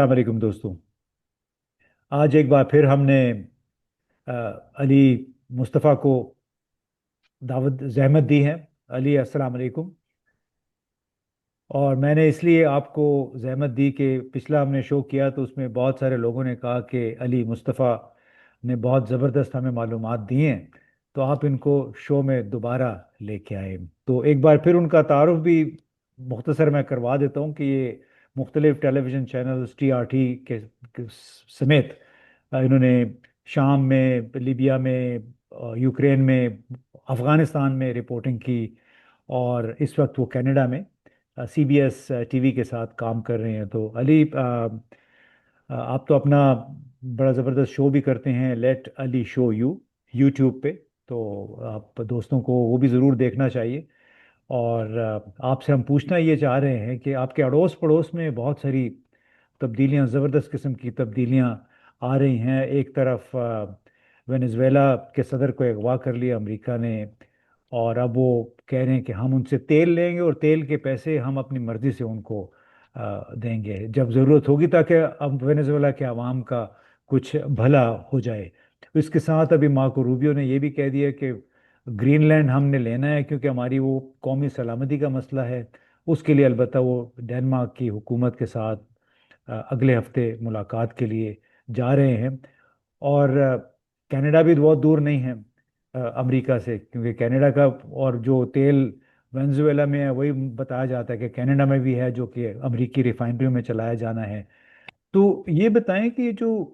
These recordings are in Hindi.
वालेकुम दोस्तों। आज एक बार फिर हमने अ, अली मुस्तफ़ा को दावत जहमत दी है। अली, अस्सलाम वालेकुम। और मैंने इसलिए आपको जहमत दी कि पिछला हमने शो किया तो उसमें बहुत सारे लोगों ने कहा कि अली मुस्तफ़ा ने बहुत ज़बरदस्त हमें मालूमात दी हैं, तो आप इनको शो में दोबारा लेके आए। तो एक बार फिर उनका तारुफ भी मुख्तसर मैं करवा देता हूँ कि ये मुख्तलिफ टेलीविज़न चैनल्स के समेत इन्होंने शाम में, लिबिया में, यूक्रेन में, अफ़गानिस्तान में रिपोर्टिंग की। और इस वक्त वो कनाडा में सीबीएस टीवी के साथ काम कर रहे हैं। तो अली, आप तो अपना बड़ा ज़बरदस्त शो भी करते हैं, let Ali show you, YouTube पे। तो आप दोस्तों को वो भी ज़रूर देखना चाहिए। और आपसे हम पूछना ये चाह रहे हैं कि आपके अड़ोस पड़ोस में बहुत सारी तब्दीलियां, ज़बरदस्त किस्म की तब्दीलियां आ रही हैं। एक तरफ वेनेजुएला के सदर को अगवा कर लिया अमेरिका ने, और अब वो कह रहे हैं कि हम उनसे तेल लेंगे और तेल के पैसे हम अपनी मर्जी से उनको देंगे जब ज़रूरत होगी, ताकि अब वेनेजुएला के अवाम का कुछ भला हो जाए। इसके साथ अभी मार्को रूबियो ने यह भी कह दिया कि ग्रीनलैंड हमने लेना है क्योंकि हमारी वो कौमी सलामती का मसला है। उसके लिए अलबत्ता वो डेनमार्क की हुकूमत के साथ अगले हफ्ते मुलाकात के लिए जा रहे हैं। और कनाडा भी बहुत दूर नहीं है अमेरिका से, क्योंकि कनाडा का और जो तेल वेनेजुएला में है वही बताया जाता है कि कनाडा में भी है, जो कि अमेरिकी रिफाइनरियों में चलाया जाना है। तो ये बताएं कि ये जो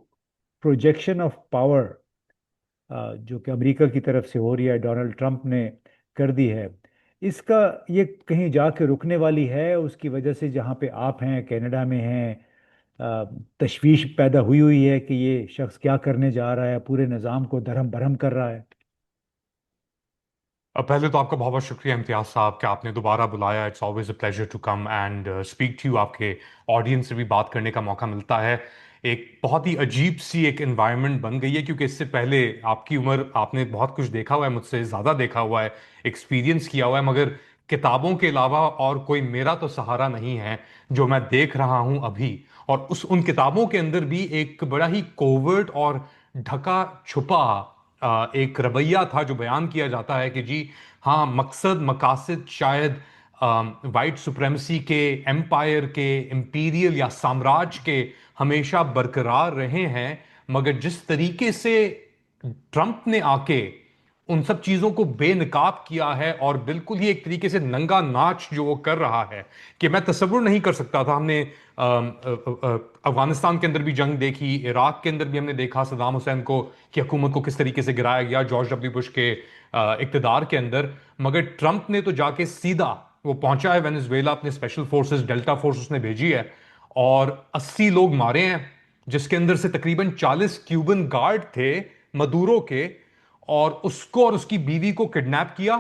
प्रोजेक्शन ऑफ पावर जो कि अमेरिका की तरफ से हो रही है, डोनाल्ड ट्रंप ने कर दी है, इसका ये कहीं जाके रुकने वाली है? उसकी वजह से जहाँ पे आप हैं, कनाडा में हैं, अ, तशवीश पैदा हुई हुई है कि ये शख्स क्या करने जा रहा है, पूरे निज़ाम को दरहम बरहम कर रहा है। पहले तो आपका बहुत बहुत शुक्रिया इम्तियाज साहब कि आपने दोबारा बुलाया। It's always a pleasure to come and speak to you. आपके ऑडियंस से भी बात करने का मौका मिलता है। एक बहुत ही अजीब सी एक एनवायरनमेंट बन गई है, क्योंकि इससे पहले आपकी उम्र, आपने बहुत कुछ देखा हुआ है, मुझसे ज़्यादा देखा हुआ है, एक्सपीरियंस किया हुआ है, मगर किताबों के अलावा और कोई मेरा तो सहारा नहीं है जो मैं देख रहा हूं अभी। और उन किताबों के अंदर भी एक बड़ा ही कोवर्ट और ढका छुपा एक रवैया था जो बयान किया जाता है कि जी हाँ, मकसद मकासद शायद वाइट सुप्रेमेसी के, एम्पायर के, इंपीरियल या साम्राज्य के हमेशा बरकरार रहे हैं, मगर जिस तरीके से ट्रंप ने आके उन सब चीजों को बेनकाब किया है और बिल्कुल ही एक तरीके से नंगा नाच जो वो कर रहा है, कि मैं तस्वुर नहीं कर सकता था। हमने अफगानिस्तान के अंदर भी जंग देखी, इराक के अंदर भी हमने देखा सदाम हुसैन को कि हुकूमत को किस तरीके से गिराया गया जॉर्ज डब्ल्यू बुश के इक्तदार के अंदर। मगर ट्रंप ने तो जाके सीधा वो पहुंचा है वेनेजुएला, अपने स्पेशल फोर्सेस, डेल्टा फोर्स उसने भेजी है, और 80 लोग मारे हैं, जिसके अंदर से तकरीबन 40 क्यूबन गार्ड थे मदूरो के। और उसको और उसकी बीवी को किडनैप किया।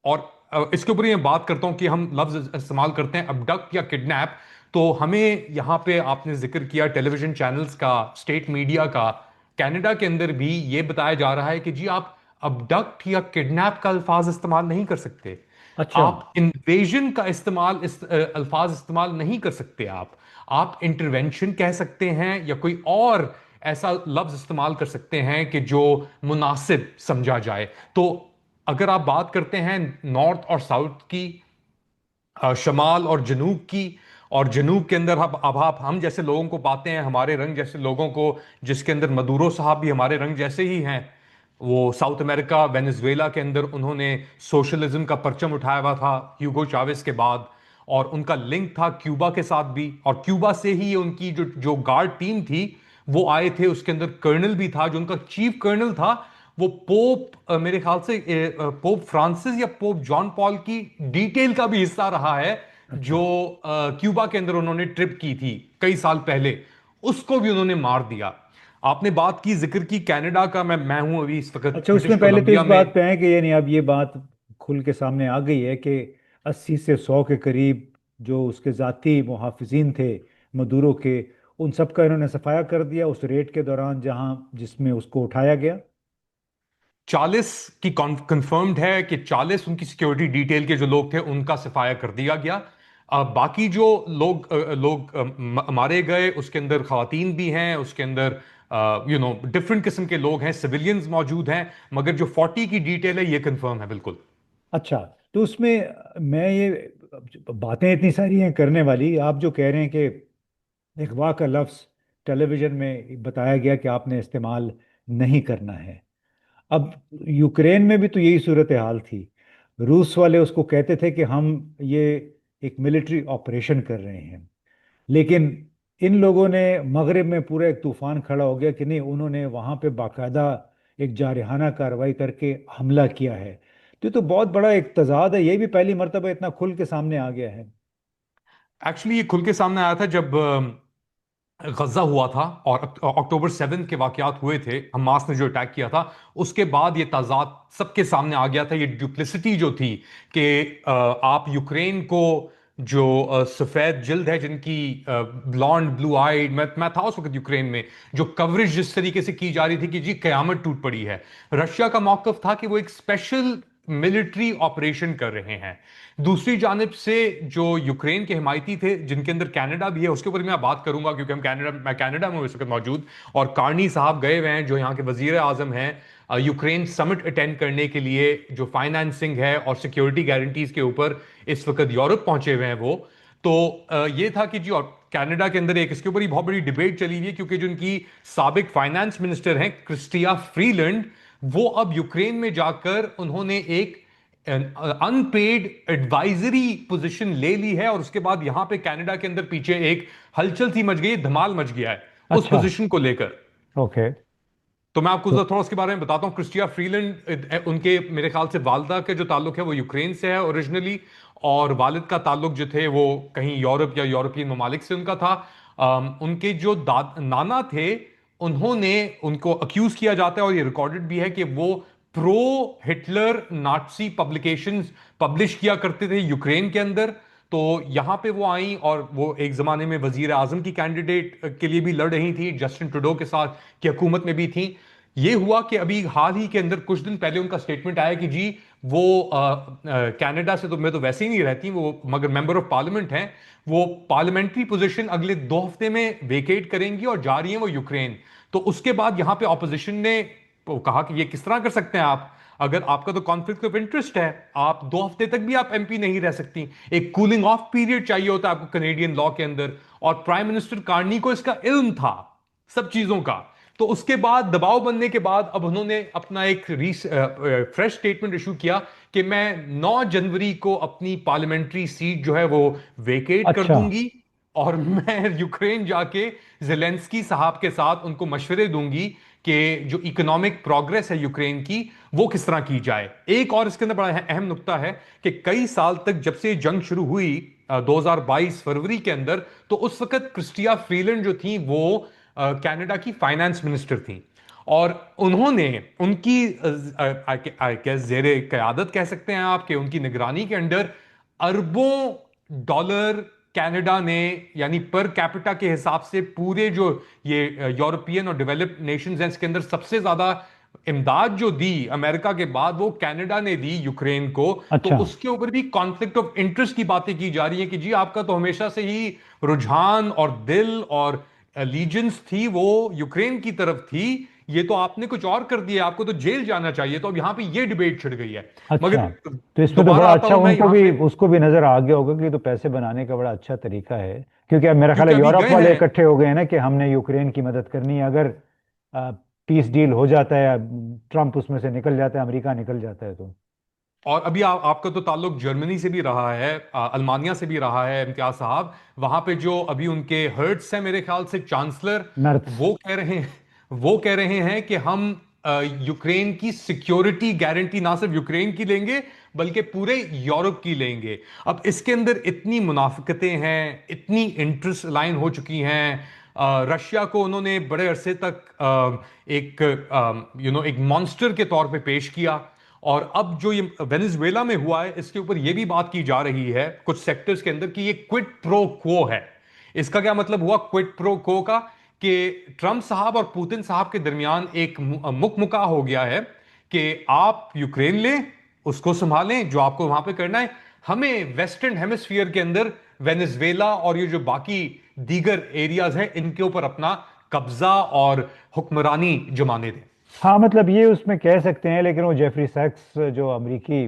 और इसके ऊपर मैं बात करता हूं कि हम लफ्ज इस्तेमाल करते हैं अबडक्ट या किडनैप, तो हमें यहां पे आपने जिक्र किया टेलीविजन चैनल्स का, स्टेट मीडिया का, कनाडा के अंदर भी ये बताया जा रहा है कि जी आप अबडक्ट या किडनैप का अल्फाज इस्तेमाल नहीं कर सकते। अच्छा। आप इन्वेजन का अल्फाज इस्तेमाल नहीं कर सकते। आप इंटरवेंशन कह सकते हैं या कोई और ऐसा लफ्ज इस्तेमाल कर सकते हैं कि जो मुनासिब समझा जाए। तो अगर आप बात करते हैं नॉर्थ और साउथ की, शमाल और जनूब की, और जनूब के अंदर अब आप हम जैसे लोगों को पाते हैं, हमारे रंग जैसे लोगों को, जिसके अंदर मदूरो साहब भी हमारे रंग जैसे ही हैं। वो साउथ अमेरिका, वेनेजुएला के अंदर उन्होंने सोशलिज्म का परचम उठाया हुआ था ह्यूगो चावेस के बाद, और उनका लिंक था क्यूबा के साथ भी, और क्यूबा से ही उनकी जो जो गार्ड टीम थी वो आए थे। उसके अंदर कर्नल भी था, जो उनका चीफ कर्नल था, वो पोप, मेरे ख्याल से पोप फ्रांसिस या पोप जॉन पॉल की डिटेल का भी हिस्सा रहा है, जो अच्छा। क्यूबा के अंदर उन्होंने ट्रिप की थी कई साल पहले। उसको भी उन्होंने मार दिया। आपने बात की, जिक्र की कनाडा का। मैं हूं अभी इस वक्त अच्छा, ब्रिटिश उसमें पहले तो इस कोलंबिया में। बात पे है कि यानी अब ये बात खुल के सामने आ गई है कि 80 से 100 के करीब जो उसके ज़ाती मुहाफिजीन थे मदूरो के, उन सब का इन्होंने सफाया कर दिया उस रेड के दौरान जहां जिसमें उसको उठाया गया। 40 की कंफर्म्ड है कि 40 उनकी सिक्योरिटी डिटेल के जो लोग थे उनका सफाया कर दिया गया। बाकी जो लोग मारे गए, उसके अंदर खवातीन भी हैं, उसके अंदर डिफरेंट किस्म के लोग हैं, सिविलियंस मौजूद हैं, मगर जो 40 की डिटेल है ये कंफर्म है बिल्कुल। अच्छा, तो उसमें मैं ये बातें इतनी सारी हैं करने वाली, आप जो कह रहे हैं कि अगवा का लफ्ज़ टेलीविज़न में बताया गया कि आपने इस्तेमाल नहीं करना है। अब यूक्रेन में भी तो यही सूरत हाल थी। रूस वाले उसको कहते थे कि हम ये एक मिलिट्री ऑपरेशन कर रहे हैं, लेकिन इन लोगों ने मगरिब में पूरा एक तूफान खड़ा हो गया कि नहीं, उन्होंने वहां पे बाकायदा एक जारहाना कार्रवाई करके हमला किया है। तो ये तो बहुत बड़ा एक तजाद है, ये भी पहली मर्तबा इतना खुल के सामने आ गया है। एक्चुअली ये खुल के सामने आया था जब गजा हुआ था और अक्टूबर 7 के वाकयात हुए थे, हमास ने जो अटैक किया था, उसके बाद ये ताजाद सबके सामने आ गया था। ये डुप्लिसिटी जो थी कि आप यूक्रेन को, जो सफेद जिल्द है, जिनकी ब्लॉन्ड ब्लू आइड, मैं था उस वक्त यूक्रेन में, जो कवरेज जिस तरीके से की जा रही थी कि जी कयामत टूट पड़ी है। रशिया का मौकफ था कि वो एक स्पेशल मिलिट्री ऑपरेशन कर रहे हैं। दूसरी जानिब से जो यूक्रेन के हिमायती थे, जिनके अंदर कनाडा भी है, उसके ऊपर मैं बात करूंगा क्योंकि मैं कनाडा में हूं इस वक्त मौजूद, और कार्नी साहब गए हुए हैं, जो यहाँ के वजीर आजम हैं, यूक्रेन समिट अटेंड करने के लिए, जो फाइनेंसिंग है और सिक्योरिटी गारंटीज के ऊपर इस वक्त यूरोप पहुंचे हुए हैं वो। तो ये था कि जी, और कनाडा के अंदर एक इसके ऊपर ही बहुत बड़ी डिबेट चली हुई है, क्योंकि जो उनकी साबिक फाइनेंस मिनिस्टर हैं क्रिस्टिया फ्रीलैंड, वो अब यूक्रेन में जाकर उन्होंने एक अनपेड एडवाइजरी पोजीशन ले ली है, और उसके बाद यहां पे कनाडा के अंदर पीछे एक हलचल सी मच गई है, धमाल मच गया है उस अच्छा। पोजीशन को लेकर। ओके। तो मैं आपको तो थोड़ा उसके बारे में बताता हूँ। क्रिस्टिया फ्रीलैंड, उनके मेरे ख्याल से वालदा के जो ताल्लुक है वो यूक्रेन से है ओरिजिनली, और वालिद का ताल्लुक जो थे वो कहीं यूरोप या यूरोपियन ममालिक से उनका था। उनके जो नाना थे, उन्होंने, उनको अक्यूज किया जाता है और ये रिकॉर्डेड भी है कि वो प्रो हिटलर नाटसी पब्लिकेशंस पब्लिश किया करते थे यूक्रेन के अंदर। तो यहां पे वो आई, और वो एक जमाने में वजीर आजम की कैंडिडेट के लिए भी लड़ रही थी, जस्टिन ट्रूडो के साथ की हुकूमत में भी थी। ये हुआ कि अभी हाल ही के अंदर कुछ दिन पहले उनका स्टेटमेंट आया कि जी वो कनाडा से तो मैं तो वैसे ही नहीं रहती वो, मगर मेंबर ऑफ पार्लियामेंट हैं, वो पार्लियामेंट्री पोजीशन अगले 2 हफ्ते में वेकेट करेंगी और जा रही हैं वो यूक्रेन। तो उसके बाद यहां पे ऑपोजिशन ने कहा कि ये किस तरह कर सकते हैं आप, अगर आपका तो कॉन्फ्लिक्ट ऑफ इंटरेस्ट है, आप 2 हफ्ते तक भी आप एमपी नहीं रह सकती, एक कूलिंग ऑफ पीरियड चाहिए होता है आपको कनेडियन लॉ के अंदर। और प्राइम मिनिस्टर कार्नी को इसका इल्म था सब चीजों का। तो उसके बाद दबाव बनने के बाद अब उन्होंने अपना एक फ्रेश स्टेटमेंट इशू किया कि मैं 9 जनवरी को अपनी पार्लियामेंट्री सीट जो है वो वेकेट कर अच्छा। दूंगी, और मैं यूक्रेन जाके जेलेंस्की साहब के साथ उनको मशवरे दूंगी कि जो इकोनॉमिक प्रोग्रेस है यूक्रेन की, वो किस तरह की जाए। एक और इसके अंदर बड़ा अहम नुक्ता है कि कई साल तक जब से जंग शुरू हुई 2022 फरवरी के अंदर, तो उस वक्त क्रिस्टिया फ्रीलैंड जो थी वो कनाडा की फाइनेंस मिनिस्टर थी, और उन्होंने उनकी जेरे क़यादत कह सकते हैं आप, कि उनकी निगरानी के अंडर अरबों डॉलर कनाडा ने, यानी पर कैपिटा के हिसाब से पूरे जो ये यूरोपियन और डेवलप्ड नेशंस हैं, इसके अंदर सबसे ज्यादा इमदाद जो दी अमेरिका के बाद, वो कनाडा ने दी यूक्रेन को। तो अच्छा। उसके ऊपर भी कॉन्फ्लिक्ट ऑफ इंटरेस्ट की बातें की जा रही है कि जी आपका तो हमेशा से ही रुझान और दिल और एलिजेंस थी वो यूक्रेन की तरफ थी, ये तो आपने कुछ और कर दिया, आपको तो जेल जाना चाहिए। तो अब यहां पे ये डिबेट छिड़ गई है। अच्छा, मगर तो इसमें तो दोबारा बड़ा आता अच्छा हूं मैं उनको यहां भी, पे, उसको भी नजर आ गया होगा कि ये तो पैसे बनाने का बड़ा अच्छा तरीका है। क्योंकि अब मेरा ख्याल क्योंकि है अभी यूरोप गए वाले हैं। इकट्ठे हो गए हैं ना कि हमने यूक्रेन की मदद करनी है। अगर पीस डील हो जाता है या ट्रम्प उसमें से निकल जाता है, अमेरिका निकल जाता है तो। और अभी आपका तो ताल्लुक जर्मनी से भी रहा है, अल्मानिया से भी रहा है इम्तियाज साहब। वहां पे जो अभी उनके हर्ट्स हैं, मेरे ख्याल से चांसलर, नर्स। वो कह रहे हैं कि हम यूक्रेन की सिक्योरिटी गारंटी ना सिर्फ यूक्रेन की लेंगे, बल्कि पूरे यूरोप की लेंगे। अब इसके अंदर इतनी मुनाफिकतें हैं, इतनी इंटरेस्ट लाइन हो चुकी हैं। रशिया को उन्होंने बड़े अरसे तक एक एक मॉन्स्टर के तौर पे पेश किया, और अब जो ये वेनेजुएला में हुआ है, इसके ऊपर ये भी बात की जा रही है कुछ सेक्टर्स के अंदर कि ये क्विड प्रो क्वो है। इसका क्या मतलब हुआ क्विड प्रो क्वो का, कि ट्रंप साहब और पुतिन साहब के दरमियान एक मुकमुका हो गया है कि आप यूक्रेन लें, उसको संभालें जो आपको वहां पे करना है, हमें वेस्टर्न हेमिस्फीयर के अंदर वेनेजुएला और ये जो बाकी दीगर एरियाज हैं इनके ऊपर अपना कब्जा और हुक्मरानी जमाने दें। हाँ, मतलब ये उसमें कह सकते हैं, लेकिन वो जेफरी सैक्स जो अमेरिकी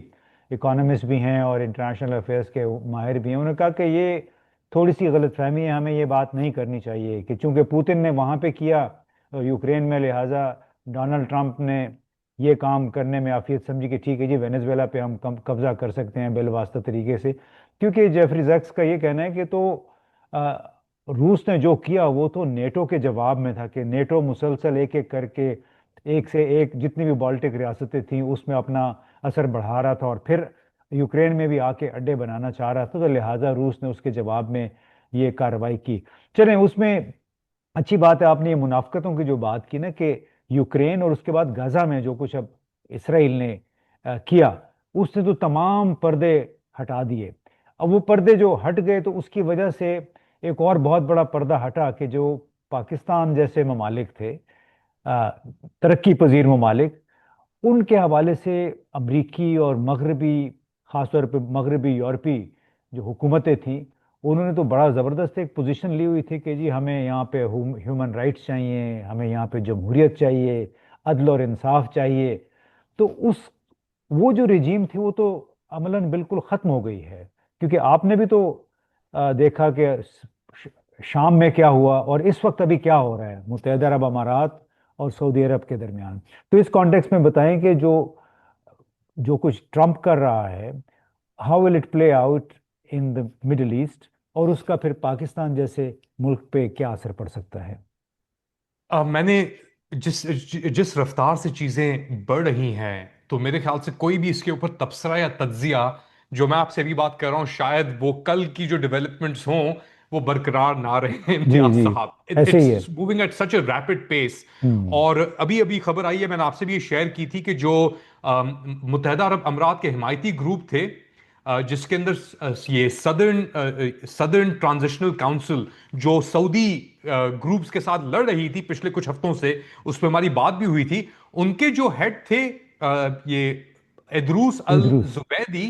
इकोनॉमिस्ट भी हैं और इंटरनेशनल अफेयर्स के माहिर भी हैं, उन्होंने कहा कि ये थोड़ी सी गलतफहमी है, हमें ये बात नहीं करनी चाहिए कि चूंकि पुतिन ने वहाँ पे किया यूक्रेन में, लिहाजा डोनाल्ड ट्रंप ने ये काम करने में आफियत समझी कि ठीक है जी, वेनेजुएला पे हम कब्जा कर सकते हैं बिलवास्ता तरीके से। क्योंकि जेफरी सैक्स का ये कहना है कि तो रूस ने जो किया वो तो नेटो के जवाब में था, कि नेटो मुसलसल एक एक करके, एक से एक जितनी भी बाल्टिक रियासतें थीं उसमें अपना असर बढ़ा रहा था, और फिर यूक्रेन में भी आके अड्डे बनाना चाह रहा था, तो लिहाजा रूस ने उसके जवाब में ये कार्रवाई की। चलें, उसमें अच्छी बात है आपने ये मुनाफकतों की जो बात की ना, कि यूक्रेन और उसके बाद गाजा में जो कुछ अब इसराइल ने किया, उसने तो तमाम पर्दे हटा दिए। अब वो पर्दे जो हट गए तो उसकी वजह से एक और बहुत बड़ा पर्दा हटा, कि जो पाकिस्तान जैसे ममालिक थे, अ, तरक्की पजीर ममालिक, उनके हवाले से अमरीकी और मगरबी, खासतौर पर मगरबी यूरोपी जो हुकूमतें थीं, उन्होंने तो बड़ा ज़बरदस्त एक पोजीशन ली हुई थी कि जी हमें यहाँ पे ह्यूमन राइट्स चाहिए, हमें यहाँ पे जमहूरियत चाहिए, अदल और इंसाफ चाहिए। तो उस वो जो रिजीम थी वो तो अमलन बिल्कुल ख़त्म हो गई है। क्योंकि आपने भी तो देखा कि शाम में क्या हुआ, और इस वक्त अभी क्या हो रहा है मुत्तहदा अरब अमारात और सऊदी अरब के दरमियान। तो इस कॉन्टेक्स्ट में बताएं कि जो जो कुछ ट्रम्प कर रहा है, how will it play out in the middle east, और उसका फिर पाकिस्तान जैसे मुल्क पे क्या असर पड़ सकता है। मैंने जिस जिस रफ्तार से चीजें बढ़ रही हैं, तो मेरे ख्याल से कोई भी इसके ऊपर तबसरा या तज्जिया, जो मैं आपसे अभी बात कर रहा हूं, शायद वो कल की जो डेवलपमेंट्स हों वो बरकरार ना रहे। जी इम्तियाज जी, साहब, ऐसे ही है। It's moving at such a rapid pace. Hmm. और अभी अभी खबर आई है, मैंने आपसे भी ये शेयर की थी, कि जो मुत्तहदा अरब अमीरात के हिमायती ग्रुप थे, जिसके अंदर ये सदर्न ट्रांजिशनल काउंसिल जो सऊदी ग्रुप्स के साथ लड़ रही थी पिछले कुछ हफ्तों से, उस पर हमारी बात भी हुई थी। उनके जो हेड थे ये एदरूस अल इदरूस। जुबैदी,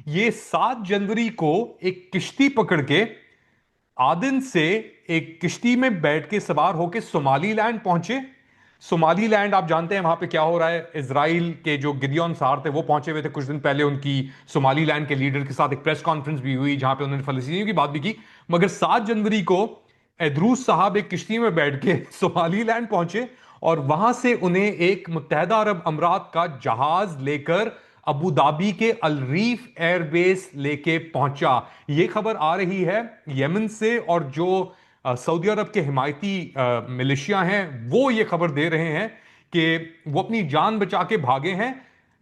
ये 7 जनवरी को एक किश्ती पकड़ के आदन से एक किश्ती में बैठ के सवार होके सोमालीलैंड पहुंचे। सोमालीलैंड आप जानते हैं वहां पे क्या हो रहा है। इसराइल के जो गिदियोन सार थे वो पहुंचे हुए थे कुछ दिन पहले, उनकी सोमालीलैंड के लीडर के साथ एक प्रेस कॉन्फ्रेंस भी हुई जहां पे उन्होंने फलस्तीनियों की बात भी की। मगर 7 जनवरी को एदरूस साहब एक किश्ती में बैठ के सोमालीलैंड पहुंचे, और वहां से उन्हें एक मुत्तहदा अरब अमीरात का जहाज लेकर अबू धाबी के अल रीफ एयरबेस लेके पहुंचा। ये खबर आ रही है यमन से, और जो सऊदी अरब के हिमायती मिलिशिया हैं वो ये खबर दे रहे हैं कि वो अपनी जान बचा के भागे हैं।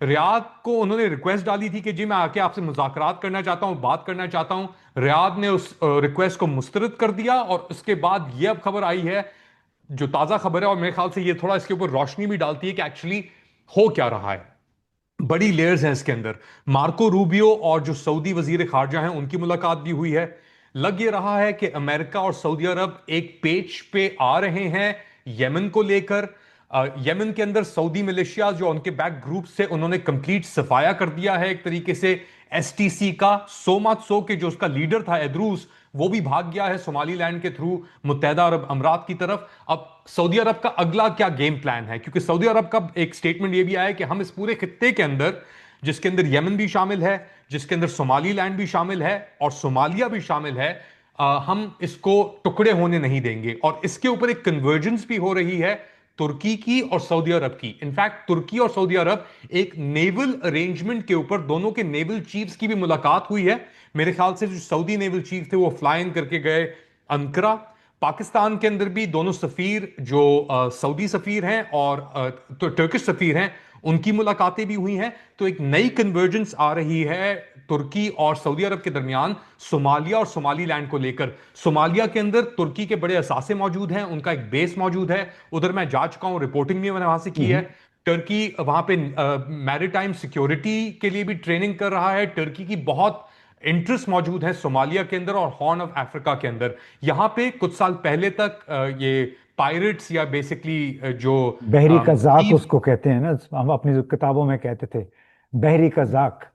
रियाद को उन्होंने रिक्वेस्ट डाली थी कि जी मैं आके आपसे मुज़ाकरात करना चाहता हूं, बात करना चाहता हूं। रियाद ने उस रिक्वेस्ट को मुस्तरद कर दिया, और उसके बाद ये अब खबर आई है, जो ताज़ा खबर है, और मेरे ख्याल से ये थोड़ा इसके ऊपर रोशनी भी डालती है कि एक्चुअली हो क्या रहा है। बड़ी लेयर्स हैं इसके अंदर। मार्को रूबियो और जो सऊदी वजीर खारजा हैं उनकी मुलाकात भी हुई है। लग ये रहा है कि अमेरिका और सऊदी अरब एक पेज पे आ रहे हैं यमन को लेकर। यमन के अंदर सऊदी मिलिशिया जो उनके बैक ग्रुप से, उन्होंने कंप्लीट सफाया कर दिया है एक तरीके से एसटीसी का। सो मच सो के जो उसका लीडर था एदरूस, वो भी भाग गया है सोमालीलैंड के थ्रू मुत्तहदा अरब अमीरात की तरफ। अब सऊदी अरब का अगला क्या गेम प्लान है, क्योंकि सऊदी अरब का एक स्टेटमेंट ये भी आया है कि हम इस पूरे खित्ते के अंदर, जिसके अंदर यमन भी शामिल है, जिसके अंदर सोमालीलैंड भी शामिल है और सोमालिया भी शामिल है, हम इसको टुकड़े होने नहीं देंगे। और इसके ऊपर एक कन्वर्जेंस भी हो रही है तुर्की की और सऊदी अरब की। इनफैक्ट तुर्की और सऊदी अरब एक नेवल अरेंजमेंट के ऊपर, दोनों के नेवल चीफ्स की भी मुलाकात हुई है। मेरे ख्याल से जो सऊदी नेवल चीफ थे वो फ्लाई इन करके गए अंकरा। पाकिस्तान के अंदर भी दोनों सफीर, जो सऊदी सफीर हैं और तो टर्किश सफीर हैं, उनकी मुलाकातें भी हुई हैं। तो एक नई कन्वर्जेंस आ रही है तुर्की और सऊदी अरब के दरमियान सोमालिया और सोमालीलैंड को लेकर। सोमालिया के अंदर तुर्की के बड़े असासे मौजूद हैं, उनका एक बेस मौजूद है, उधर मैं जा चुका हूं, रिपोर्टिंग भी मैंने वहां से की है। हम्म। टर्की वहां पे मैरीटाइम सिक्योरिटी के लिए भी ट्रेनिंग कर रहा है। टर्की की बहुत इंटरेस्ट मौजूद है सोमालिया के अंदर और हॉर्न ऑफ अफ्रीका के अंदर। यहां पे कुछ साल पहले तक ये पायरेट्स या बेसिकली जो बहरी कज़ाक थीव, उसको कहते हैं ना, हम अपनी जो किताबों में कहते थे, बहरी कज़ाक।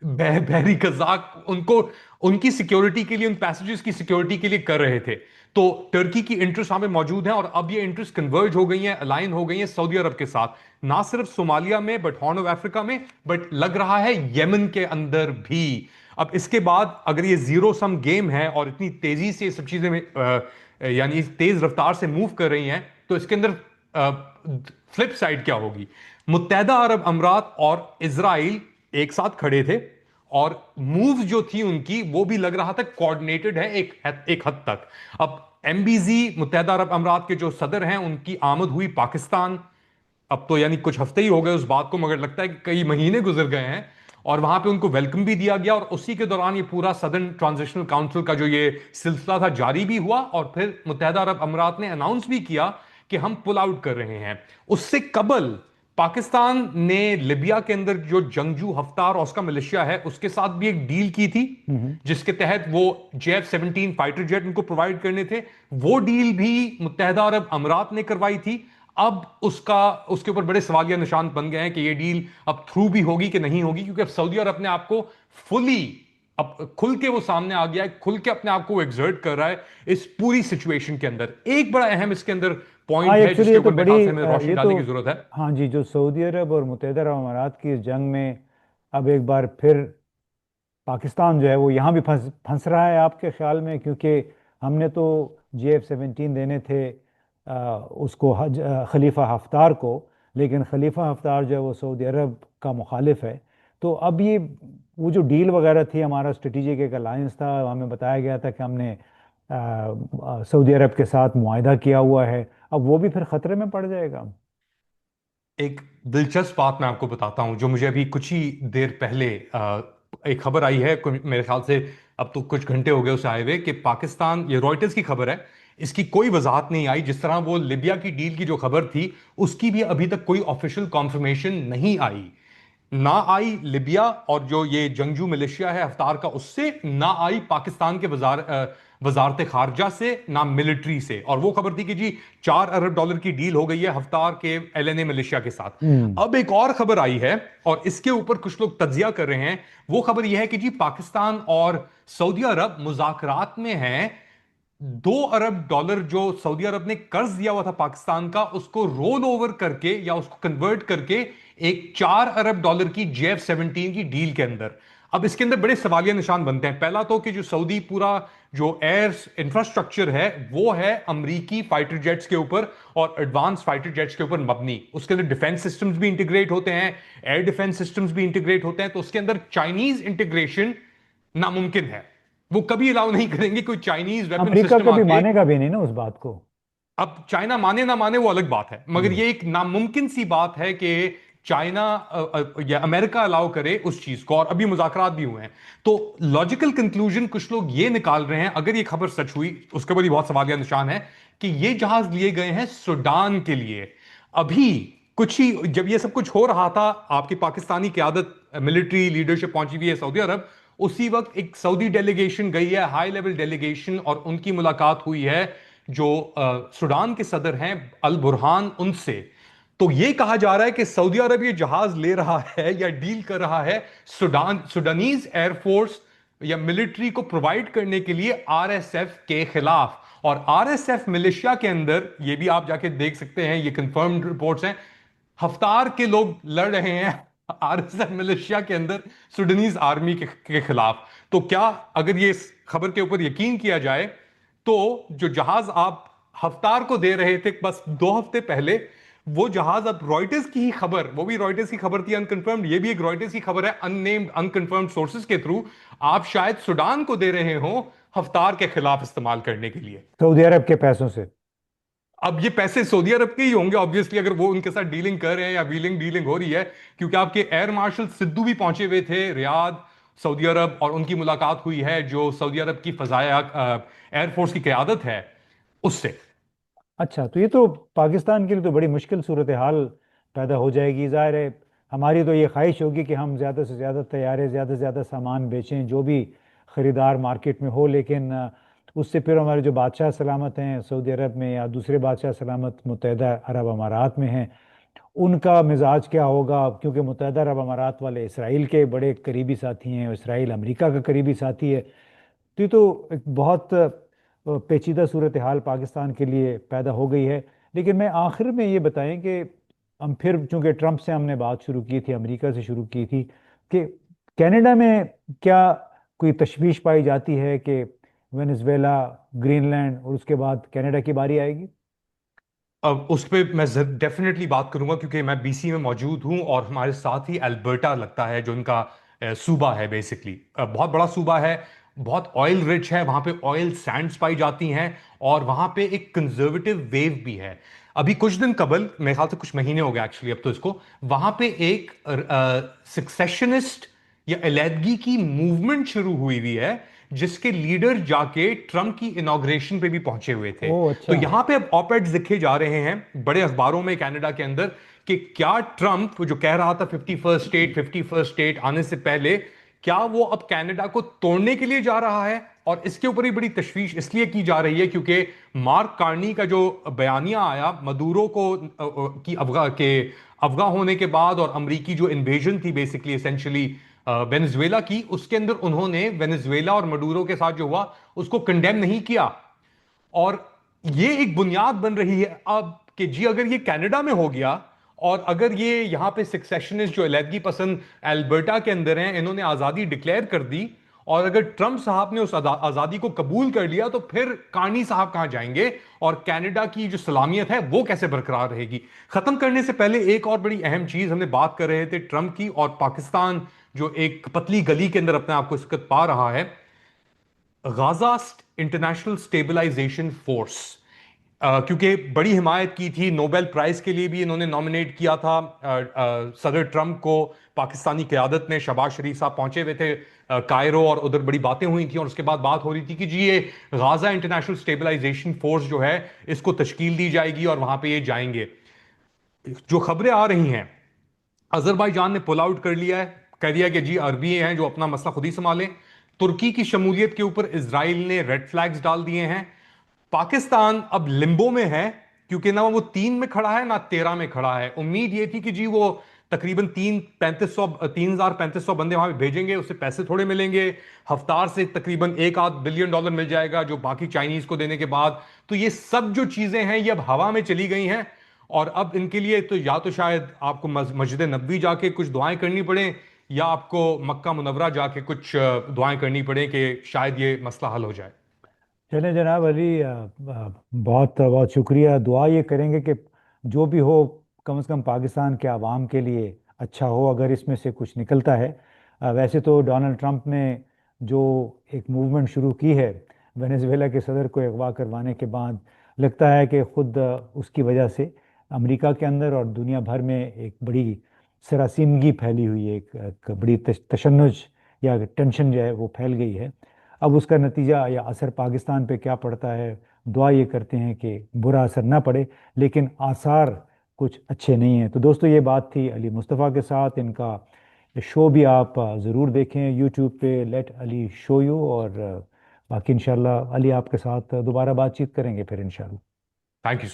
बहरी कजाक उनको उनकी सिक्योरिटी के लिए, उन पैसेंजर्स की सिक्योरिटी के लिए कर रहे थे। तो टर्की की इंटरेस्ट वहां पे मौजूद है, और अब ये इंटरेस्ट कन्वर्ज हो गई है, अलाइन हो गई है सऊदी अरब के साथ, ना सिर्फ सोमालिया में बट हॉर्न ऑफ अफ्रीका में, बट लग रहा है यमन के अंदर भी। अब इसके बाद अगर ये जीरो सम गेम है और इतनी तेजी से ये सब चीजें यानी तेज रफ्तार से मूव कर रही हैं, तो इसके अंदर फ्लिप साइड क्या होगी? मुत्तहदा अरब अमीरात और इजराइल एक साथ खड़े थे, और मूव जो थी उनकी वो भी लग रहा था कोऑर्डिनेटेड है एक हद तक। अब एमबीजी मुत्तहदा अरब अमीरात के जो सदर हैं उनकी आमद हुई पाकिस्तान। अब तो यानी कुछ हफ्ते ही हो गए उस बात को, मगर लगता है कि कई महीने गुजर गए हैं। और वहां पे उनको वेलकम भी दिया गया, और उसी के दौरान ये पूरा सदर्न ट्रांजिशनल काउंसिल का जो ये सिलसिला था जारी भी हुआ, और फिर मुत्तहदा अरब अमीरात ने अनाउंस भी किया कि हम पुल आउट कर रहे हैं। उससे कबल पाकिस्तान ने लिबिया के अंदर जो जंगजू हफ्तार और उसका मिलिशिया है उसके साथ भी एक डील की थी, हम्म। जिसके तहत वो JF-17 फाइटर जेट उनको प्रोवाइड करने थे। वो डील भी मुत्तहदा अरब अमीरात ने करवाई थी। अब उसके ऊपर बड़े सवालिया निशान बन गए हैं कि ये डील अब थ्रू भी होगी कि नहीं होगी, क्योंकि अब सऊदी अरब अपने आप को फुली, अब खुल के वो सामने आ गया है, खुल के अपने आप को एग्जर्ट कर रहा है इस पूरी सिचुएशन के अंदर। एक बड़ा अहम इसके अंदर हाँ, पॉइंट है एक्चुअली जिसके ये तो ऊपर मेरे बड़ी ख्याल से हमें रोशनी ये तो डालने की जरूरत है। हाँ जी, जो सऊदी अरब और मुत्तहदा अरब अमारात की इस जंग में अब एक बार फिर पाकिस्तान जो है वो यहाँ भी फंस फंस रहा है आपके ख्याल में? क्योंकि हमने तो JF-17 देने थे उसको खलीफा हफ्तार को, लेकिन खलीफा हफ्तार जो है वो सऊदी अरब का मुखालिफ है। तो अब ये वो जो डील वगैरह थी, हमारा स्ट्रेटेजिक एक अलायंस था, हमें बताया गया था कि हमने सऊदी अरब के साथ मुआहदा किया हुआ है, अब वो भी फिर खतरे में पड़ जाएगा। एक दिलचस्प बात मैं आपको बताता हूं, जो मुझे अभी कुछ ही देर पहले एक खबर आई है, मेरे ख्याल से अब तो कुछ घंटे हो गए उसे आए हुए, कि पाकिस्तान, ये रॉयटर्स की खबर है, इसकी कोई वजाहत नहीं आई, जिस तरह वो लिबिया की डील की जो खबर थी उसकी भी अभी तक कोई ऑफिशियल कॉन्फर्मेशन नहीं आई। ना आई लिबिया और जो ये जंगजू मिलिशिया है हफ्तार का उससे, ना आई पाकिस्तान के वजारत खारजा से, ना मिलिट्री से। और वो खबर थी कि जी $4 अरब की डील हो गई है हफ्तार के LNA मिलिशिया के साथ। हम्म। अब एक और खबर आई है, और इसके ऊपर कुछ लोग तज्जिया कर रहे हैं। वो खबर यह है कि जी पाकिस्तान और सऊदी अरब मुज़ाकरात में हैं, $2 अरब जो सऊदी अरब ने कर्ज दिया हुआ था पाकिस्तान का, उसको रोल ओवर करके या उसको कन्वर्ट करके एक $4 अरब की JF-17 की डील के अंदर। अब इसके अंदर बड़े सवालिया निशान बनते हैं। पहला तो कि जो सऊदी पूरा जो एयर इंफ्रास्ट्रक्चर है वो है अमरीकी फाइटर जेट्स के ऊपर और एडवांस फाइटर जेट्स के ऊपर मबनी। उसके अंदर डिफेंस सिस्टम्स भी इंटीग्रेट होते हैं, एयर डिफेंस सिस्टम्स भी इंटीग्रेट होते हैं। तो उसके अंदर चाइनीज इंटीग्रेशन नामुमकिन है। वो कभी अलाउ नहीं करेंगे कोई चाइनीज वेपन अमेरिका सिस्टम कभी आके। मानेगा भी नहीं ना उस बात को। अब चाइना माने ना माने वो अलग बात है, मगर हम्म। ये एक नामुमकिन सी बात है कि चाइना या अमेरिका अलाउ करे उस चीज को, और अभी मुज़ाकरात भी हुए हैं। तो लॉजिकल कंक्लूजन कुछ लोग ये निकाल रहे हैं, अगर ये खबर सच हुई, उसके ऊपर ही बहुत सवालिया निशान है, कि ये जहाज लिए गए हैं सूडान के लिए। अभी कुछ ही जब ये सब कुछ हो रहा था, आपकी पाकिस्तानी क़यादत, मिलिट्री लीडरशिप पहुंची हुई है सऊदी अरब, उसी वक्त एक सऊदी डेलीगेशन गई है, हाई लेवल डेलीगेशन, और उनकी मुलाकात हुई है जो सूडान के सदर हैं अल बुरहान उनसे। तो यह कहा जा रहा है कि सऊदी अरब ये जहाज ले रहा है या डील कर रहा है सुडानीज एयरफोर्स या मिलिट्री को प्रोवाइड करने के लिए RSF के खिलाफ। और RSF मिलिशिया के अंदर, ये भी आप जाके देख सकते हैं, ये कंफर्म्ड रिपोर्ट्स हैं, हफ्तार के लोग लड़ रहे हैं RSF मिलिशिया के अंदर सुडानीज आर्मी के खिलाफ। तो क्या अगर ये इस खबर के ऊपर यकीन किया जाए, तो जो जहाज आप हफ्तार को दे रहे थे बस 2 हफ्ते पहले, वो जहाज अब रॉयटर्स की ही खबर, वो भी रॉयटर्स की खबर थी अनकंफर्म्ड, ये भी एक रॉयटर्स की खबर है अननेम्ड अनकंफर्म्ड सोर्सेज के थ्रू, आप शायद सूडान को दे रहे हो हफ्तार के खिलाफ इस्तेमाल करने के लिए। सऊदी अरब के पैसों से? अब ये पैसे सऊदी अरब के ही होंगे ऑब्वियसली, अगर वो उनके साथ डीलिंग कर रहे हैं या डीलिंग डीलिंग हो रही है, क्योंकि आपके एयर मार्शल सिद्धू भी पहुंचे हुए थे रियाद, सऊदी अरब, और उनकी मुलाकात हुई है जो सऊदी अरब की फजाया एयरफोर्स की क्यादत है उससे। अच्छा, तो ये तो पाकिस्तान के लिए तो बड़ी मुश्किल सूरत हाल पैदा हो जाएगी। ज़ाहिर है हमारी तो ये ख्वाहिश होगी कि हम ज़्यादा से ज़्यादा तैयारे, ज़्यादा से ज़्यादा सामान बेचें, जो भी ख़रीदार मार्केट में हो, लेकिन उससे फिर हमारे जो बादशाह सलामत हैं सऊदी अरब में, या दूसरे बादशाह सलामत मुत्तहदा अरब अमारात में हैं, उनका मिजाज क्या होगा, क्योंकि मुत्तहदा अरब अमारात वाले इसराइल के बड़े करीबी साथी हैं, इसराइल अमेरिका का करीबी साथी है। तो ये तो एक बहुत पेचीदा सूरत हाल पाकिस्तान के लिए पैदा हो गई है। लेकिन मैं आखिर में ये बताएं कि हम फिर, चूंकि ट्रंप से हमने बात शुरू की थी, अमेरिका से शुरू की थी, कि कनाडा में क्या कोई तशवीश पाई जाती है कि वेनेजुएला, ग्रीनलैंड और उसके बाद कनाडा की बारी आएगी? अब उस पे मैं डेफिनेटली बात करूंगा, क्योंकि मैं बीसी में मौजूद हूं और हमारे साथ ही अल्बर्टा लगता है जो इनका सूबा है। बेसिकली बहुत बड़ा सूबा है, बहुत ऑयल रिच है, वहां पे ऑयल सैंड्स पाई जाती हैं और वहां पे एक कंजर्वेटिव वेव भी है। अभी कुछ दिन कबल, मेरे ख्याल से कुछ महीने हो गए एक्चुअली अब तो इसको, वहां पे एक सक्सेशनिस्ट या अलैदगी की मूवमेंट शुरू हुई हुई है, जिसके लीडर जाके ट्रम्प की इनॉग्रेशन पे भी पहुंचे हुए थे। ओह तो अच्छा। यहां पे अब ऑपेड्स लिखे जा रहे हैं बड़े अखबारों में कनाडा के अंदर कि क्या ट्रम्प जो कह रहा था 51st स्टेट आने से पहले, क्या वो अब कनाडा को तोड़ने के लिए जा रहा है। और इसके ऊपर ही बड़ी तशवीश इसलिए की जा रही है क्योंकि मार्क कार्नी का जो बयानिया आया मदूरो को की अफगा होने के बाद, और अमरीकी जो इन्वेजन थी बेसिकली एसेंशियली वेनेजुएला की, उसके अंदर उन्होंने वेनेजुएला और मडूरो के साथ जो हुआ उसको कंडेम नहीं किया। और ये एक बुनियाद बन रही है अब कि जी अगर ये कनाडा में हो गया, और अगर ये यहां पे सक्सेशनिस्ट जो अलैदगी पसंद अल्बर्टा के अंदर हैं, इन्होंने आजादी डिक्लेयर कर दी, और अगर ट्रंप साहब ने उस आजादी को कबूल कर लिया, तो फिर कार्नी साहब कहां जाएंगे और कनाडा की जो सलामियत है वो कैसे बरकरार रहेगी। खत्म करने से पहले एक और बड़ी अहम चीज, हमने बात कर रहे थे ट्रंप की, और पाकिस्तान जो एक पतली गली के अंदर अपने आप को इस वक्त पा रहा है, गाजा इंटरनेशनल स्टेबलाइजेशन फोर्स, क्योंकि बड़ी हिमायत की थी, नोबेल प्राइज के लिए भी इन्होंने नॉमिनेट किया था सदर ट्रंप को। पाकिस्तानी क़यादत ने, शहबाज शरीफ साहब पहुंचे हुए थे कायरो, और उधर बड़ी बातें हुई थी, और उसके बाद बात हो रही थी कि जी ये गाजा इंटरनेशनल स्टेबलाइजेशन फोर्स जो है इसको तश्कील दी जाएगी और वहां पे ये जाएंगे। जो खबरें आ रही हैं, अजरबैजान ने पुल आउट कर लिया है, कह दिया कि जी अरबी हैं जो अपना मसला खुद ही संभालें। तुर्की की शमूलियत के ऊपर इसराइल ने रेड फ्लैग्स डाल दिए हैं। पाकिस्तान अब लिम्बो में है, क्योंकि ना वो 3 में खड़ा है ना 13 में खड़ा है। उम्मीद ये थी कि जी वो तकरीबन 3,3500 बंदे वहां पे भेजेंगे, उससे पैसे थोड़े मिलेंगे, हफ्तार से तकरीबन $1 आध बिलियन मिल जाएगा जो बाकी चाइनीज को देने के बाद। तो ये सब जो चीजें हैं ये अब हवा में चली गई हैं, और अब इनके लिए तो या तो शायद आपको मस्जिद नबवी जाके कुछ दुआएं करनी पड़े, या आपको मक्का मुनव्वरा जाके कुछ दुआएं करनी पड़े कि शायद ये मसला हल हो जाए। चलें जनाब अली, बहुत बहुत शुक्रिया। दुआ ये करेंगे कि जो भी हो, कम से कम पाकिस्तान के आवाम के लिए अच्छा हो, अगर इसमें से कुछ निकलता है। वैसे तो डोनाल्ड ट्रंप ने जो एक मूवमेंट शुरू की है वेनेजुएला के सदर को अगवा करवाने के बाद, लगता है कि खुद उसकी वजह से अमेरिका के अंदर और दुनिया भर में एक बड़ी सरासीमगी फैली हुई है, एक बड़ी तशन्नुज या टेंशन जो है वो फैल गई है। अब उसका नतीजा या असर पाकिस्तान पे क्या पड़ता है, दुआ ये करते हैं कि बुरा असर ना पड़े, लेकिन आसार कुछ अच्छे नहीं हैं। तो दोस्तों, ये बात थी अली मुस्तफ़ा के साथ। इनका शो भी आप ज़रूर देखें यूट्यूब पे, लेट अली शो यू। और बाकी इंशाल्लाह अली आपके साथ दोबारा बातचीत करेंगे फिर इंशाल्लाह। Thank you.